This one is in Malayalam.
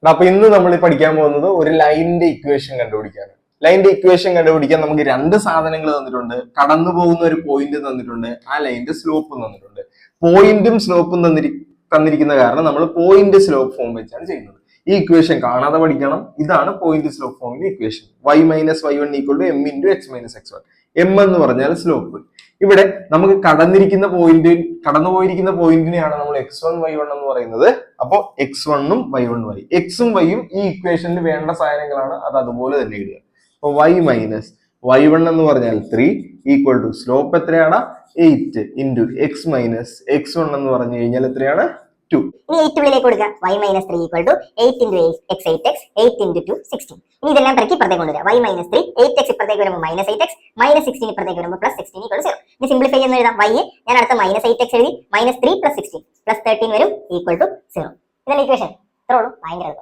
അപ്പൊ ഇന്ന് നമ്മൾ പഠിക്കാൻ പോകുന്നത് ഒരു ലൈനിന്റെ ഇക്വേഷൻ കണ്ടുപിടിക്കാനാണ്. ലൈനിന്റെ ഇക്വേഷൻ കണ്ടുപിടിക്കാൻ നമുക്ക് രണ്ട് സാധനങ്ങൾ തന്നിട്ടുണ്ട്. കടന്നു പോകുന്ന ഒരു പോയിന്റ് തന്നിട്ടുണ്ട്, ആ ലൈനിന്റെ സ്ലോപ്പും തന്നിട്ടുണ്ട്. പോയിന്റും സ്ലോപ്പും തന്നിരിക്കുന്ന കാരണം നമ്മൾ പോയിന്റ് സ്ലോപ്പ് ഫോം വെച്ചാണ് ചെയ്യുന്നത്. ഈ ഇക്വേഷൻ കാണാതെ പഠിക്കണം. ഇതാണ് പോയിന്റ് സ്ലോപ്പ് ഫോമിന്റെ equation. y minus y1 equal to m into x minus x one. M എന്ന് പറഞ്ഞാൽ സ്ലോപ്പ്. ഇവിടെ നമുക്ക് കടന്നു പോയിരിക്കുന്ന പോയിന്റിനെയാണ് നമ്മൾ x1 y1 എന്ന് പറയുന്നത്. അപ്പോൾ x1ഉം y1ഉം ആയി. എക്സും വൈയും ഈ ഇക്വേഷനിൽ വേണ്ട സാധനങ്ങളാണ്, അത് അതുപോലെ തന്നെ ഇടുക. അപ്പൊ y മൈനസ് y1 എന്ന് പറഞ്ഞാൽ 3 ഈക്വൽ ടു സ്ലോപ്പ് എത്രയാണ്? 8 ഇൻറ്റു എക്സ് മൈനസ് x1 എന്ന് പറഞ്ഞു കഴിഞ്ഞാൽ എത്രയാണ്? 2. ഇനി 8 ഉള്ളിലേക്ക് കൊടുക്കുക. y minus 3 equal to 8 into x 8x 8 into 2 16. ഇനി ഇതെല്ലാം പെറുക്കി ഇപ്പുറത്തേക്ക് കൊണ്ടുവരിക. y മൈനസ് 3 8x ഇപ്പുറത്തേക്ക് വരുമ്പോൾ മൈനസ് 8x മൈനസ് 16 ഇപ്പുറത്തേക്ക് വരുമ്പോൾ പ്ലസ് 16 ഈക്വൽ 0. ഇനി സിംപ്ലിഫൈ എന്ന് എഴുതാം. y ഞാൻ അടുത്ത മൈനസ് 8x എഴുതി, മൈനസ് 3 പ്ലസ് 16 പ്ലസ് 13 വരും ഈക്വൽ ടു 0. ഇതാണ് ഇക്വേഷൻ. ഇത്രേ ഉള്ളൂ, ഭയങ്കര എളുപ്പം.